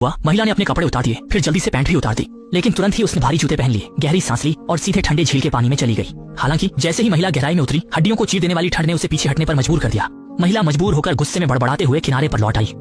हुआ, महिला ने अपने कपड़े उतार दिए, फिर जल्दी से पैंट भी उतार दी, लेकिन तुरंत ही उसने भारी जूते पहन लिए, गहरी सांस ली और सीधे ठंडे झील के पानी में चली गई। हालांकि जैसे ही महिला गहराई में उतरी, हड्डियों को चीर देने वाली ठंड ने उसे पीछे हटने पर मजबूर कर दिया। महिला मजबूर होकर गुस्से में बड़बड़ाते हुए किनारे पर लौट आई।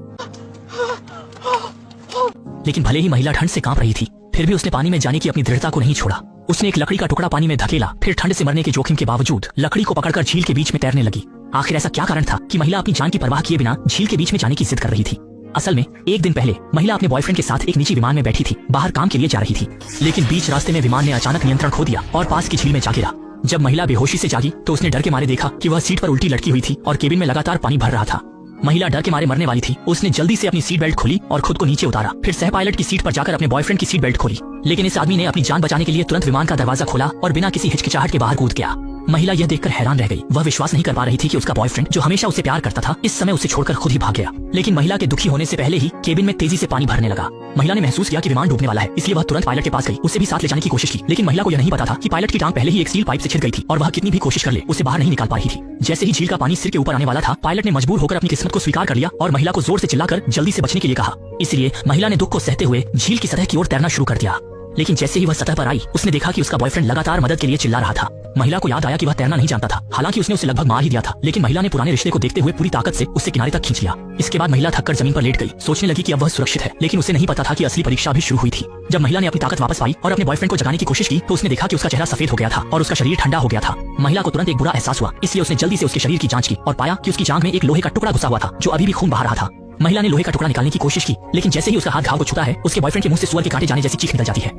लेकिन भले ही महिला ठंड से कांप रही थी, फिर भी उसने पानी में जाने की अपनी दृढ़ता को नहीं छोड़ा। उसने एक लकड़ी का टुकड़ा पानी में धकेला, फिर ठंड से मरने के जोखिम के बावजूद लकड़ी को पकड़कर झील के बीच में तैरने लगी। आखिर ऐसा क्या कारण था कि महिला अपनी जान की परवाह किए बिना झील के बीच में जाने की जिद कर रही थी? असल में एक दिन पहले महिला अपने बॉयफ्रेंड के साथ एक निजी विमान में बैठी थी, बाहर काम के लिए जा रही थी, लेकिन बीच रास्ते में विमान ने अचानक नियंत्रण खो दिया और पास की झील में जा गिरा। जब महिला बेहोशी से जागी तो उसने डर के मारे देखा कि वह सीट पर उल्टी लटकी हुई थी और केबिन में लगातार पानी भर रहा था। महिला डर के मारे मरने वाली थी। उसने जल्दी से अपनी सीट बेल्ट खोली और खुद को नीचे उतारा, फिर सह पायलट की सीट पर जाकर अपने बॉयफ्रेंड की सीट बेल्ट खोली। लेकिन इस आदमी ने अपनी जान बचाने के लिए तुरंत विमान का दरवाजा खोला और बिना किसी हिचकिचाहट के बाहर कूद गया। महिला यह देखकर हैरान रह गई। वह विश्वास नहीं कर पा रही थी कि उसका बॉयफ्रेंड, जो हमेशा उसे प्यार करता था, इस समय उसे छोड़कर खुद ही भाग गया। लेकिन महिला के दुखी होने से पहले ही केबिन में तेजी से पानी भरने लगा। महिला ने महसूस किया कि विमान डूबने वाला है, इसलिए वह तुरंत पायलट के पास गई, उसे भी साथ ले जाने की कोशिश की। लेकिन महिला को यह नहीं पता था कि पायलट की टांग पहले ही एक स्टील पाइप से छिद गई थी और वह कितनी भी कोशिश कर ले उसे बाहर नहीं निकाल पा रही थी। जैसे ही झील का पानी सिर के ऊपर आने वाला था, पायलट ने मजबूर होकर अपनी किस्मत को स्वीकार कर लिया और महिला को जोर से चिल्लाकर जल्दी से बचने के लिए कहा। इसलिए महिला ने दुख को सहते हुए झील की सतह की ओर तैरना शुरू कर दिया। लेकिन जैसे ही वह सतह पर आई, उसने देखा कि उसका बॉयफ्रेंड लगातार मदद के लिए चिल्ला रहा था। महिला को याद आया कि वह तैरना नहीं जानता था। हालांकि उसने उसे लगभग मार ही दिया था, लेकिन महिला ने पुराने रिश्ते को देखते हुए पूरी ताकत से उसे किनारे तक खींच लिया। इसके बाद महिला थककर जमीन पर लेट गई, सोचने लगी कि अब वह सुरक्षित है। लेकिन उसे नहीं पता था कि असली परीक्षा भी शुरू हुई थी। जब महिला ने अपनी ताकत वापस पाई और अपने बॉयफ्रेंड को जगाने की कोशिश की, तो उसने देखा कि उसका चेहरा सफेद हो गया था और उसका शरीर ठंडा हो गया था। महिला को तुरंत एक बुरा एहसास हुआ, इसलिए उसने जल्दी से उसके शरीर की जांच की और पाया कि उसकी जांघ में एक लोहे का टुकड़ा घुसा हुआ था, जो अभी भी खून बहा रहा था। महिला ने लोहे का टुकड़ा निकालने की कोशिश की, लेकिन जैसे ही उसका हाथ घाव को छूता है, उसके बॉयफ्रेंड के मुंह से सुअर के कांटे जाने जैसी चीख निकल जाती है।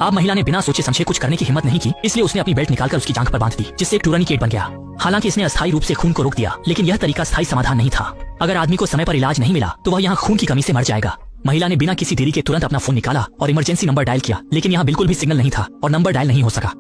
अब महिला ने बिना सोचे समझे कुछ करने की हिम्मत नहीं की, इसलिए उसने अपनी बेल्ट निकालकर उसकी जांघ पर बांध दी, जिससे एक टूरनिकेट बन गया। हालांकि इसने अस्थायी रूप से खून को रोक दिया, लेकिन यह तरीका स्थायी समाधान नहीं था। अगर आदमी को समय पर इलाज नहीं मिला तो वह यहाँ खून की कमी से मर जाएगा। महिला ने बिना किसी देरी के तुरंत अपना फोन निकाला और इमरजेंसी नंबर डायल किया, लेकिन यहाँ बिल्कुल भी सिग्नल नहीं था और नंबर डायल नहीं हो सका।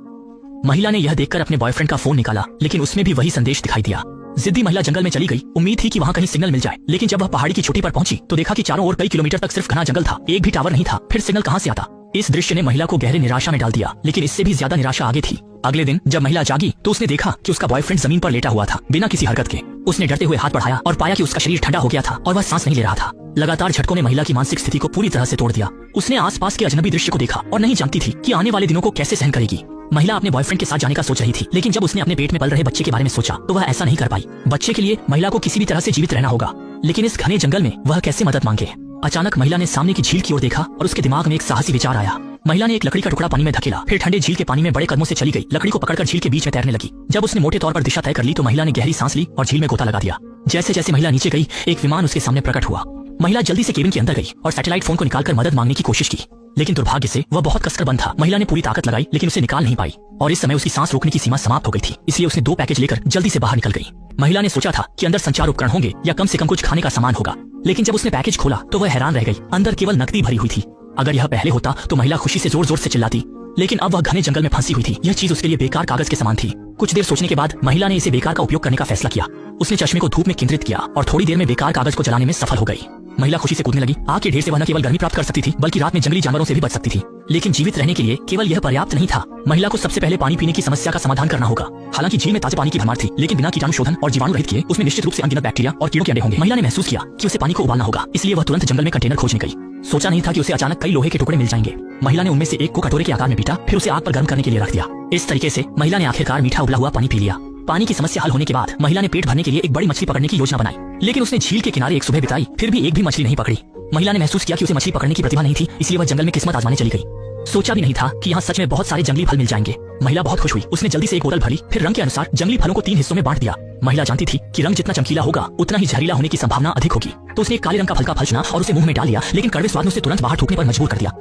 महिला ने यह देखकर अपने बॉयफ्रेंड का फोन निकाला, लेकिन उसमें भी वही संदेश दिखाई दिया। जिद्दी महिला जंगल में चली गई। उम्मीद थी कि वहाँ कहीं सिग्नल मिल जाए, लेकिन जब वह पहाड़ी की चोटी पर पहुंची तो देखा कि चारों ओर कई किलोमीटर तक सिर्फ घना जंगल था, एक भी टावर नहीं था। फिर सिग्नल कहाँ से आता? इस दृश्य ने महिला को गहरे निराशा में डाल दिया, लेकिन इससे भी ज्यादा निराशा आगे थी। अगले दिन जब महिला जागी तो उसने देखा कि उसका बॉयफ्रेंड जमीन पर लेटा हुआ था, बिना किसी हरकत के। उसने डरते हुए हाथ बढ़ाया और पाया कि उसका शरीर ठंडा हो गया था और वह सांस नहीं ले रहा था। लगातार झटकों ने महिला की मानसिक स्थिति को पूरी तरह से तोड़ दिया। उसने आसपास के अजनबी दृश्य को देखा और नहीं जानती थी कि आने वाले दिनों को कैसे सहन करेगी। महिला अपने बॉयफ्रेंड के साथ जाने का सोच रही थी, लेकिन जब उसने अपने पेट में पल रहे बच्चे के बारे में सोचा तो वह ऐसा नहीं कर पाई। बच्चे के लिए महिला को किसी भी तरह से जीवित रहना होगा, लेकिन इस घने जंगल में वह कैसे मदद मांगे? अचानक महिला ने सामने की झील की ओर देखा और उसके दिमाग में एक साहसी विचार आया। महिला ने एक लकड़ी का टुकड़ा पानी में धकेला, फिर ठंडे झील के पानी में बड़े कदमों से चली गई, लकड़ी को पकड़कर झील के बीच में तैरने लगी। जब उसने मोटे तौर पर दिशा तय कर ली तो महिला ने गहरी सांस ली और झील में गोता लगा दिया। जैसे जैसे महिला नीचे गई, एक विमान उसके सामने प्रकट हुआ। महिला जल्दी से केबिन के अंदर गई और सैटेलाइट फोन को निकालकर मदद मांगने की कोशिश की, लेकिन दुर्भाग्य से वह बहुत कसकर बंद था। महिला ने पूरी ताकत लगाई, लेकिन उसे निकाल नहीं पाई और इस समय उसकी सांस रोकने की सीमा समाप्त हो गई थी। इसलिए उसने 2 पैकेज लेकर जल्दी से बाहर निकल गई। महिला ने सोचा था कि अंदर संचार उपकरण होंगे या कम से कम कुछ खाने का सामान होगा, लेकिन जब उसने पैकेज खोला तो वह हैरान रह गई। अंदर केवल नकदी भरी हुई थी। अगर यह पहले होता तो महिला खुशी से जोर जोर से चिल्लाती, लेकिन अब वह घने जंगल में फंसी हुई थी। यह चीज उसके लिए बेकार कागज के समान थी। कुछ देर सोचने के बाद महिला ने इसे बेकार का उपयोग करने का फैसला किया। उसने चश्मे को धूप में केंद्रित किया और थोड़ी देर में बेकार कागज को जलाने में सफल हो गई। महिला खुशी से कूदने लगी। आग के ढेर से वह न केवल गर्मी प्राप्त कर सकती थी, बल्कि रात में जंगली जानवरों से भी बच सकती थी। लेकिन जीवित रहने के लिए केवल यह पर्याप्त नहीं था। महिला को सबसे पहले पानी पीने की समस्या का समाधान करना होगा। हालांकि झील में ताजे पानी की भरमार थी, लेकिन बिना कीटाणु शोधन और जीवाणु रहित किए उसमें निश्चित रूप से अनगिनत बैक्टीरिया और कीड़ों के अंडे होंगे। महिला ने महसूस किया कि उसे पानी को उबालना होगा, इसलिए वह तुरंत जंगल में कंटेनर खोजने गई। सोचा नहीं था कि उसे अचानक कई लोहे के टुकड़े मिल जाएंगे। महिला ने उनमें से एक को कटोरे के आकार में पीटा, फिर उसे आग पर गर्म करने के लिए रख दिया। इस तरीके से महिला ने आखिरकार मीठा उबला हुआ पानी पी लिया। पानी की समस्या हल होने के बाद महिला ने पेट भरने के लिए एक बड़ी मछली पकड़ने की योजना बनाई, लेकिन उसने झील के किनारे एक सुबह बिताई, फिर भी एक भी मछली नहीं पकड़ी। महिला ने महसूस किया कि उसे मछली पकड़ने की प्रतिभा नहीं थी, इसलिए वह जंगल में किस्मत आजमाने चली गई। सोचा भी नहीं था कि यहाँ सच में बहुत सारे जंगली फल मिल जाएंगे। महिला बहुत खुश हुई। उसने जल्दी से एक बोतल भरी, फिर रंग के अनुसार जंगली फलों को 3 हिस्सों में बांट दिया। महिला जानती थी कि रंग जितना चमकीला होगा उतना ही जहरीला होने की संभावना अधिक होगी, तो उसने एक काले रंग का फल का फल चुना और उसे मुंह में डाल लिया, लेकिन कड़वे स्वाद ने उसे तुरंत बाहर थूकने पर मजबूर कर दिया।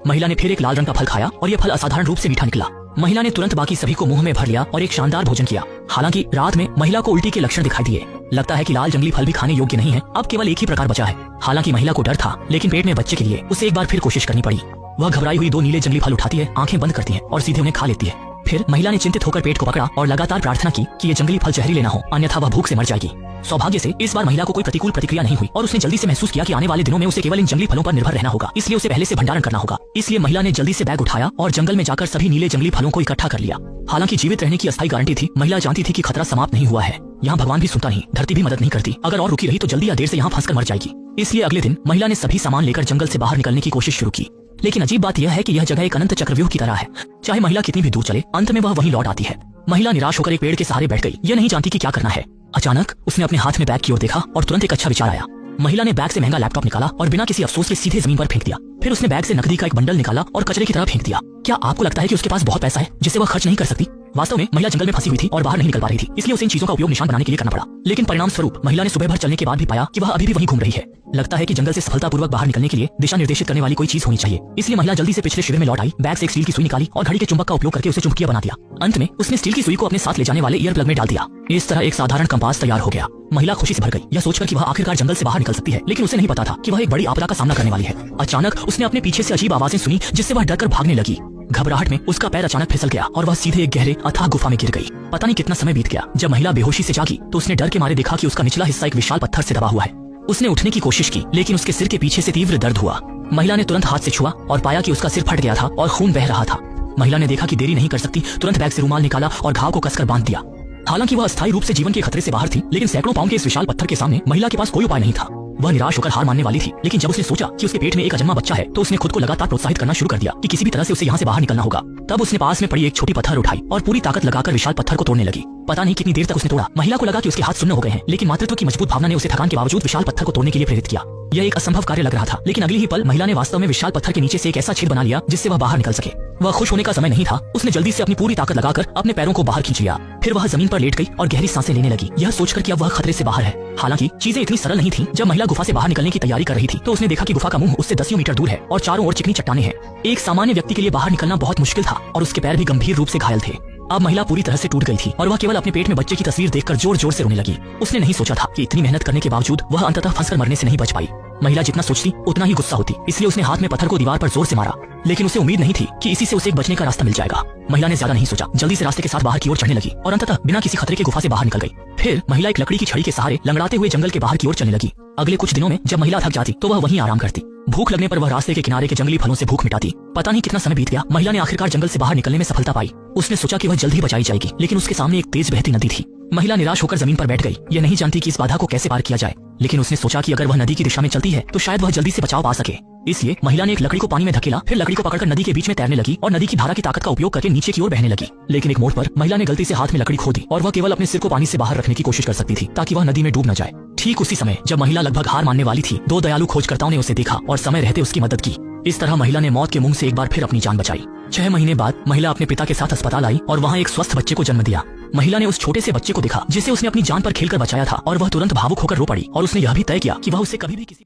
महिला ने फिर एक लाल रंग का फल खाया और यह फल असाधारण रूप से मीठा निकला। महिला ने तुरंत बाकी सभी को मुंह में भर लिया और एक शानदार भोजन किया। हालांकि रात में महिला को उल्टी के लक्षण दिखाई दिए। लगता है कि लाल जंगली फल भी खाने योग्य नहीं है, अब केवल एक ही प्रकार बचा है। हालांकि महिला को डर था, लेकिन पेट में बच्चे के लिए उसे एक बार फिर कोशिश करनी पड़ी। वह घबराई हुई 2 नीले जंगली फल उठाती है, आंखें बंद करती है और सीधे उन्हें खा लेती है। फिर महिला ने चिंतित होकर पेट को पकड़ा और लगातार प्रार्थना की कि ये जंगली फल जहरीले न हो, अन्यथा वह भूख से मर जाएगी। सौभाग्य से इस बार महिला को कोई प्रतिकूल प्रतिक्रिया नहीं हुई और उसने जल्दी से महसूस किया कि आने वाले दिनों में उसे केवल इन जंगली फलों पर निर्भर रहना होगा, इसलिए उसे पहले से भंडारण करना होगा। इसलिए महिला ने जल्दी से बैग उठाया और जंगल में जाकर सभी नीले जंगली फलों को इकट्ठा कर लिया। हालांकि जीवित रहने की अस्थायी गारंटी थी, महिला जानती थी कि खतरा समाप्त नहीं हुआ है। यहाँ भगवान भी सुनता नहीं, धरती भी मदद नहीं करती, अगर और रुकी रही तो जल्दी या देर से यहाँ फंसकर मर जाएगी। इसलिए अगले दिन महिला ने सभी सामान लेकर जंगल से बाहर निकलने की कोशिश शुरू की। लेकिन अजीब बात यह है कि यह जगह एक अनंत चक्रव्यूह की तरह है, चाहे महिला कितनी भी दूर चले अंत में वह वहीं लौट आती है। महिला निराश होकर एक पेड़ के सहारे बैठ गई, यह नहीं जानती कि क्या करना है। अचानक उसने अपने हाथ में बैग की ओर देखा और तुरंत एक अच्छा विचार आया। महिला ने बैग से महंगा लैपटॉप निकाला और बिना किसी अफसोस के सीधे जमीन पर फेंक दिया। फिर उसने बैग से नकदी का एक बंडल निकाला और कचरे की तरह फेंक दिया। क्या आपको लगता है कि उसके पास बहुत पैसा है जिसे वह खर्च नहीं कर सकती? वास्तव में महिला जंगल में फंसी हुई थी और बाहर नहीं निकल पा रही थी, इसलिए उसे इन चीजों का उपयोग निशान बनाने के लिए करना पड़ा। लेकिन परिणाम स्वरूप महिला ने सुबह भर चलने के बाद भी पाया कि वह अभी भी वहीं घूम रही है। लगता है कि जंगल से सफलतापूर्वक बाहर निकलने के लिए दिशा निर्देशित करने वाली कोई चीज होनी चाहिए। इसलिए महिला जल्दी से पिछले शिविर में लौट आई, बैग से एक स्टील की सुई निकाली और घड़ी के चुंबक का उपयोग करके उसे चुंबकीय बना दिया। अंत में उसने स्टील की सुई को अपने साथ ले जाने वाले ईयर प्लग में डाल दिया। इस तरह एक साधारण कंपास तैयार हो गया। महिला खुशी से भर गई, यह सोचकर कि वह आखिरकार जंगल से बाहर निकल सकती है, लेकिन उसे नहीं पता था कि वह एक बड़ी आपदा का सामना करने वाली है। अचानक उसने अपने पीछे से अजीब आवाजें सुनी जिससे वह डरकर भागने लगी। घबराहट में उसका पैर अचानक फिसल गया और वह सीधे एक गहरे अथाह गुफा में गिर गई। पता नहीं कितना समय बीत गया। जब महिला बेहोशी से जागी तो उसने डर के मारे देखा कि उसका निचला हिस्सा एक विशाल पत्थर से दबा हुआ है। उसने उठने की कोशिश की, लेकिन उसके सिर के पीछे से तीव्र दर्द हुआ। महिला ने तुरंत हाथ से छुआ और पाया कि उसका सिर फट गया था और खून बह रहा था। महिला ने देखा कि देरी नहीं कर सकती, तुरंत बैग से रुमाल निकाला और घाव को कसकर बांध दिया। हालांकि वह अस्थायी रूप से जीवन के खतरे से बाहर थी, लेकिन सैकड़ों पाउंड के इस विशाल पत्थर के सामने महिला के पास कोई उपाय नहीं था। वह निराश होकर हार मानने वाली थी, लेकिन जब उसने सोचा कि उसके पेट में एक अजन्मा बच्चा है तो उसने खुद को लगातार प्रोत्साहित करना शुरू कर दिया कि किसी भी तरह से उसे यहाँ से बाहर निकलना होगा। तब उसने पास में पड़ी एक छोटी पत्थर उठाई और पूरी ताकत लगाकर विशाल पत्थर को तोड़ने लगी। पता नहीं कितनी देर तक उसने तोड़ा। महिला को लगा कि उसके हाथ सुन्न हो गए हैं, लेकिन मातृत्व की मजबूत भावना ने उसे थकान के बावजूद विशाल पत्थर को तोड़ने के लिए प्रेरित किया। यह एक असंभव कार्य लग रहा था, लेकिन अगली ही पल महिला ने वास्तव में विशाल पत्थर के नीचे से एक ऐसा छेद बना लिया जिससे वह बाहर निकल सके। वह खुश होने का समय नहीं था। उसने जल्दी से अपनी पूरी ताकत लगाकर अपने पैरों को बाहर खींच लिया। फिर वह जमीन पर लेट गई और गहरी सांसें लेने लगी, यह सोचकर कि अब वह खतरे से बाहर है। हालांकि चीजें इतनी सरल नहीं थीं। जब महिला गुफा से बाहर निकलने की तैयारी कर रही थी तो उसने देखा कि गुफा का मुंह उससे 10 मीटर दूर है और चारों ओर चिकनी चट्टानें हैं। एक सामान्य व्यक्ति के लिए बाहर निकलना बहुत मुश्किल था और उसके पैर भी गंभीर रूप से घायल थे। अब महिला पूरी तरह से टूट गई थी और वह केवल अपने पेट में बच्चे की तस्वीर देखकर जोर जोर से रोने लगी। उसने नहीं सोचा था कि इतनी मेहनत करने के बावजूद वह अंततः फंसकर मरने से नहीं बच पाई। महिला जितना सोचती उतना ही गुस्सा होती, इसलिए उसने हाथ में पत्थर को दीवार पर जोर से मारा, लेकिन उसे उम्मीद नहीं थी कि इसी से उसे एक बचने का रास्ता मिल जाएगा। महिला ने ज्यादा नहीं सोचा, जल्दी से रास्ते के साथ बाहर की ओर चढ़ने लगी और अंततः बिना किसी खतरे के गुफा से बाहर निकल गई। फिर महिला एक लकड़ी की छड़ी के सहारे लंगड़ाते हुए जंगल के बाहर की ओर चलने लगी। अगले कुछ दिनों में जब महिला थक जाती तो वह वहीं आराम करती। भूख लगने पर वह रास्ते के किनारे के जंगली फलों से भूख मिटाती। पता नहीं कितना समय बीत गया, महिला ने आखिरकार जंगल से बाहर निकलने में सफलता पाई। उसने सोचा कि वह जल्द ही बचाई जाएगी, लेकिन उसके सामने एक तेज बहती नदी थी। महिला निराश होकर जमीन पर बैठ गई, यह नहीं जानती कि इस बाधा को कैसे पार किया जाए। लेकिन उसने सोचा कि अगर वह नदी की दिशा में चलती है तो शायद वह जल्दी से बचाव पा सके। इसलिए महिला ने एक लकड़ी को पानी में धकेला, फिर लकड़ी को पकड़कर नदी के बीच में तैरने लगी और नदी की धारा की ताकत का उपयोग करके नीचे की ओर बहने लगी। लेकिन एक मोड़ पर महिला ने गलती से हाथ में लकड़ी खो दी और वह केवल अपने सिर को पानी से बाहर रखने की कोशिश कर सकती थी ताकि वह नदी में डूब न जाए। ठीक उसी समय जब महिला लगभग हार मानने वाली थी, 2 दयालु खोजकर्ताओं ने उसे देखा और समय रहते उसकी मदद की। इस तरह महिला ने मौत के मुंह से एक बार फिर अपनी जान बचाई। 6 महीने बाद महिला अपने पिता के साथ अस्पताल आई और वहाँ एक स्वस्थ बच्चे को जन्म दिया। महिला ने उस छोटे से बच्चे को देखा जिसे उसने अपनी जान पर खेलकर बचाया था और वह तुरंत भावुक होकर रो पड़ी और उसने यह भी तय किया कि वह उसे कभी भी किसी